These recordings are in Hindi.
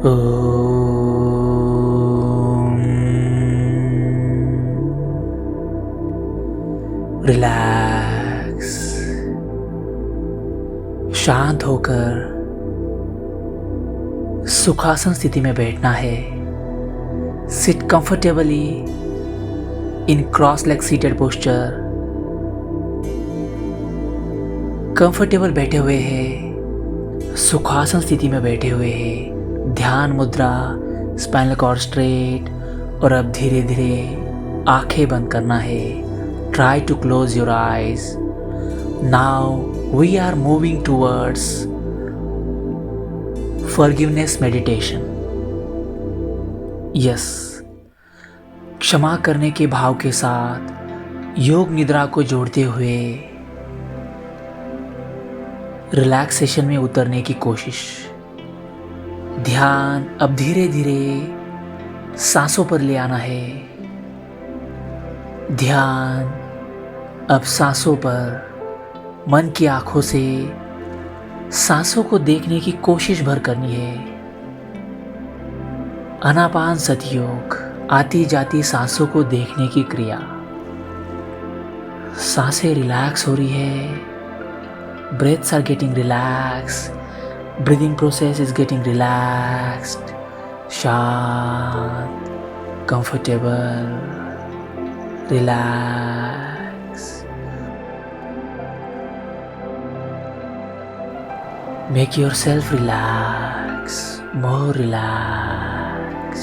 रिलैक्स। शांत होकर सुखासन स्थिति में बैठना है। सिट कंफर्टेबली इन cross leg seated posture. Comfortable बैठे हुए हैं, सुखासन स्थिति में बैठे हुए हैं। ध्यान मुद्रा, स्पाइनल कॉर्ड स्ट्रेट। और अब धीरे धीरे आंखें बंद करना है। Try to close your eyes. Now we are moving towards forgiveness meditation. Yes, क्षमा करने के भाव के साथ योग निद्रा को जोड़ते हुए रिलैक्सेशन में उतरने की कोशिश। ध्यान अब धीरे धीरे सांसों पर ले आना है। ध्यान अब सांसों पर मन की आंखों से सांसों को देखने की कोशिश भर करनी है। आनापान सति योग, आती जाती सांसों को देखने की क्रिया। सांसें रिलैक्स हो रही है। Breaths are getting relaxed. Breathing process is getting relaxed. शांत, comfortable, relax. Make yourself relax, more relax.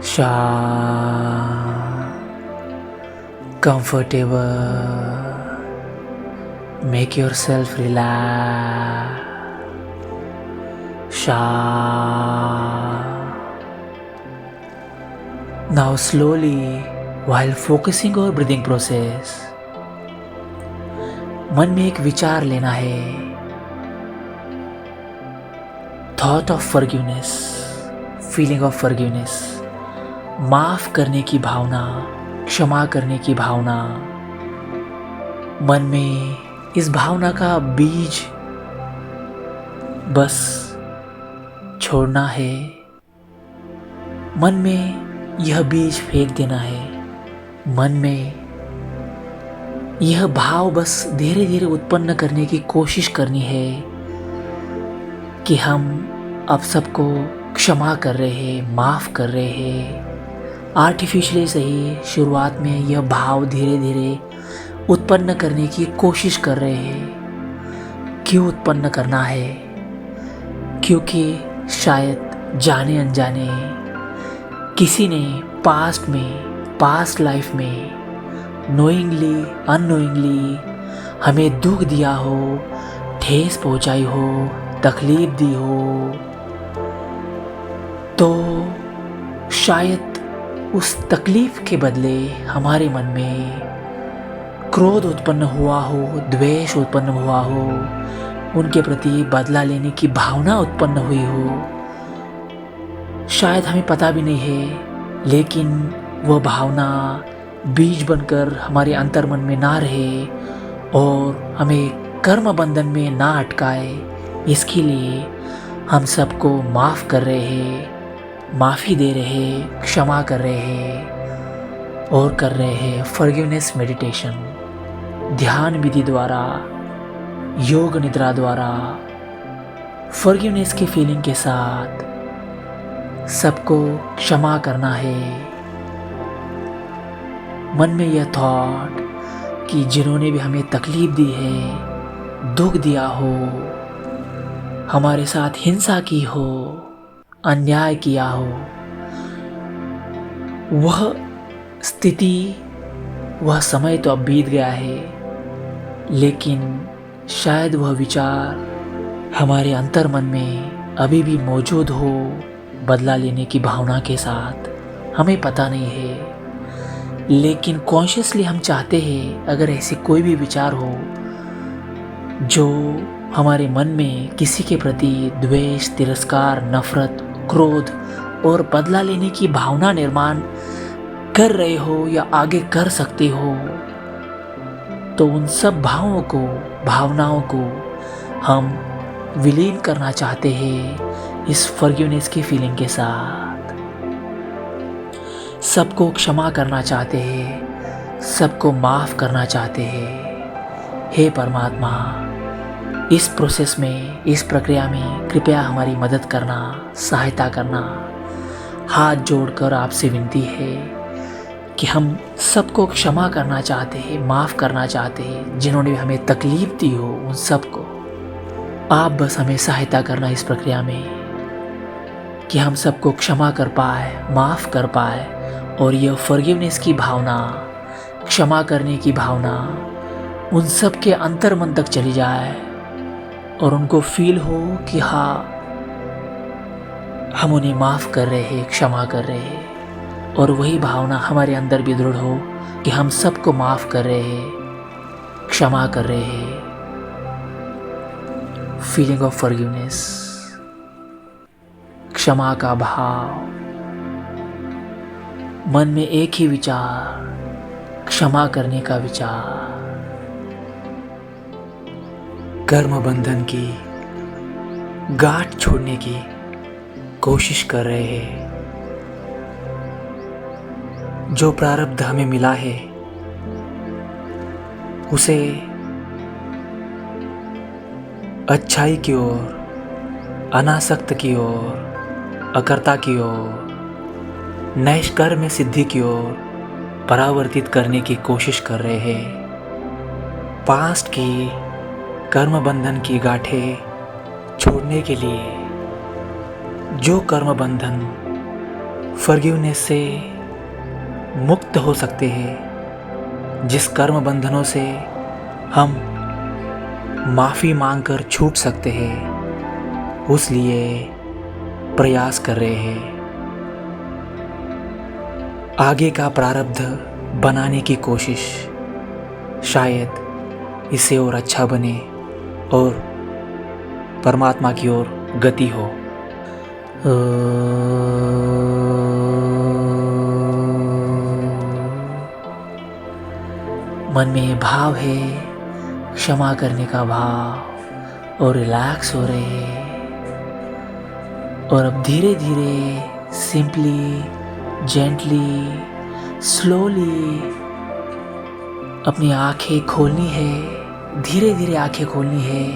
शांत, comfortable. Make yourself relax. Now slowly, while focusing on breathing process, मन में एक विचार लेना है। Thought of forgiveness, feeling of forgiveness, माफ करने की भावना, क्षमा करने की भावना। मन में इस भावना का बीज बस छोड़ना है। मन में यह बीज फेंक देना है। मन में यह भाव बस धीरे धीरे उत्पन्न करने की कोशिश करनी है कि हम अब सबको क्षमा कर रहे हैं, माफ़ कर रहे हैं। आर्टिफिशियली सही शुरुआत में यह भाव धीरे धीरे उत्पन्न करने की कोशिश कर रहे हैं। क्यों उत्पन्न करना है? क्योंकि शायद जाने अनजाने किसी ने पास्ट लाइफ में नोइंगली अननोइंगली हमें दुख दिया हो, ठेस पहुंचाई हो, तकलीफ दी हो, तो शायद उस तकलीफ के बदले हमारे मन में क्रोध उत्पन्न हुआ हो, द्वेष उत्पन्न हुआ हो, उनके प्रति बदला लेने की भावना उत्पन्न हुई हो। शायद हमें पता भी नहीं है, लेकिन वह भावना बीज बनकर हमारे अंतर्मन में ना रहे और हमें कर्म बंधन में ना अटकाए। इसके लिए हम सबको माफ़ कर रहे हैं, माफ़ी दे रहे हैं, क्षमा कर रहे हैं और कर रहे हैं फॉरगिवनेस मेडिटेशन। ध्यान विधि द्वारा, योग निद्रा द्वारा फॉरगिवनेस की फीलिंग के साथ सबको क्षमा करना है। मन में यह थॉट कि जिन्होंने भी हमें तकलीफ दी है, दुख दिया हो, हमारे साथ हिंसा की हो, अन्याय किया हो, वह स्थिति, वह समय तो अब बीत गया है, लेकिन शायद वह विचार हमारे अंतर्मन में अभी भी मौजूद हो, बदला लेने की भावना के साथ। हमें पता नहीं है, लेकिन कॉन्शियसली हम चाहते हैं अगर ऐसे कोई भी विचार हो जो हमारे मन में किसी के प्रति द्वेष, तिरस्कार, नफरत, क्रोध और बदला लेने की भावना निर्माण कर रहे हो या आगे कर सकते हो, तो उन सब भावों को, भावनाओं को हम विलीन करना चाहते हैं इस फॉरगिवनेस की फीलिंग के साथ। सबको क्षमा करना चाहते हैं, सबको माफ़ करना चाहते हैं। हे परमात्मा, इस प्रोसेस में, इस प्रक्रिया में कृपया हमारी मदद करना, सहायता करना। हाथ जोड़कर आपसे विनती है कि हम सबको क्षमा करना चाहते हैं, माफ़ करना चाहते हैं। जिन्होंने भी हमें तकलीफ़ दी हो उन सबको आप बस हमें सहायता करना इस प्रक्रिया में, कि हम सबको क्षमा कर पाए, माफ़ कर पाए, और यह फॉरगिवनेस की भावना, क्षमा करने की भावना उन सब के अंतर्मन तक चली जाए और उनको फील हो कि हाँ, हम उन्हें माफ़ कर रहे हैं, क्षमा कर रहे हैं। और वही भावना हमारे अंदर भी दृढ़ हो कि हम सबको माफ़ कर रहे हैं, क्षमा कर रहे हैं। फीलिंग ऑफ फॉरगिवनेस, क्षमा का भाव, मन में एक ही विचार, क्षमा करने का विचार। कर्म बंधन की गांठ छोड़ने की कोशिश कर रहे हैं। जो प्रारब्ध हमें मिला है उसे अच्छाई की ओर, अनासक्त की ओर, अकर्ता की ओर, नैष्कर्म्य सिद्धि की ओर परावर्तित करने की कोशिश कर रहे हैं। पास्ट की कर्म बंधन की गांठें छोड़ने के लिए, जो कर्म बंधन फॉरगिवनेस से मुक्त हो सकते हैं, जिस कर्म बंधनों से हम माफ़ी मांगकर छूट सकते हैं, उस लिए प्रयास कर रहे हैं। आगे का प्रारब्ध बनाने की कोशिश, शायद इससे और अच्छा बने और परमात्मा की ओर गति हो। मन में भाव है, क्षमा करने का भाव, और रिलैक्स हो रहे हैं। और अब धीरे धीरे, सिंपली, जेंटली, स्लोली अपनी आंखें खोलनी है। धीरे धीरे आंखें खोलनी है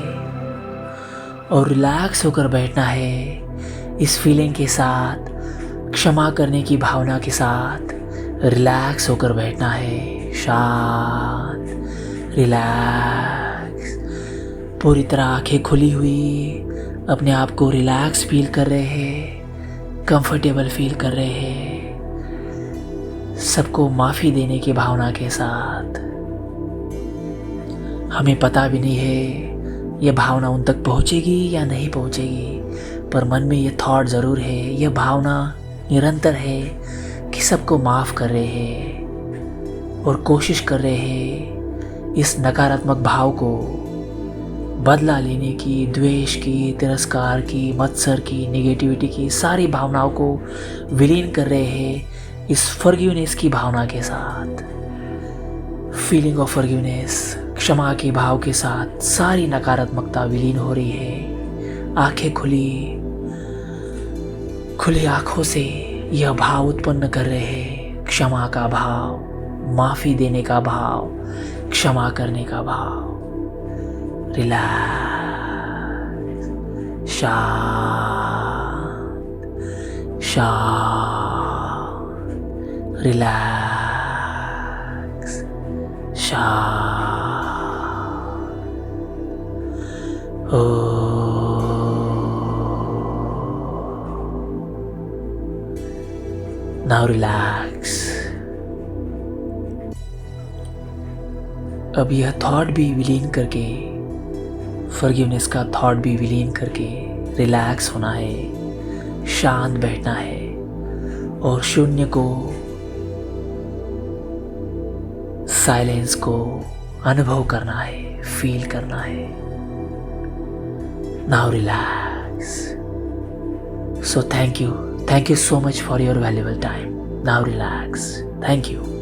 और रिलैक्स होकर बैठना है इस फीलिंग के साथ, क्षमा करने की भावना के साथ रिलैक्स होकर बैठना है। शांत, रिलैक्स, पूरी तरह आंखें खुली हुई अपने आप को रिलैक्स फील कर रहे हैं, कंफर्टेबल फील कर रहे हैं, सबको माफ़ी देने की भावना के साथ। हमें पता भी नहीं है यह भावना उन तक पहुंचेगी या नहीं पहुंचेगी, पर मन में यह थॉट ज़रूर है, यह भावना निरंतर है कि सबको माफ़ कर रहे हैं और कोशिश कर रहे हैं इस नकारात्मक भाव को बदला लेने की, द्वेष की, तिरस्कार की, मत्सर की, नेगेटिविटी की, सारी भावनाओं को विलीन कर रहे हैं इस फॉरगिवनेस की भावना के साथ। फीलिंग ऑफ फॉरगिवनेस, क्षमा के भाव के साथ सारी नकारात्मकता विलीन हो रही है। आंखें खुली आंखों से यह भाव उत्पन्न कर रहे हैं, क्षमा का भाव, माफ़ी देने का भाव, क्षमा करने का भाव। रिलैक्स, शांत, शांत, रिलैक्स, शांत। Now relax. अब यह थॉट भी विलीन करके, फॉरगिवनेस का थॉट भी विलीन करके रिलैक्स होना है, शांत बैठना है और शून्य को, साइलेंस को अनुभव करना है, फील करना है। Now relax. So thank you so much for your valuable time. Now relax. Thank you.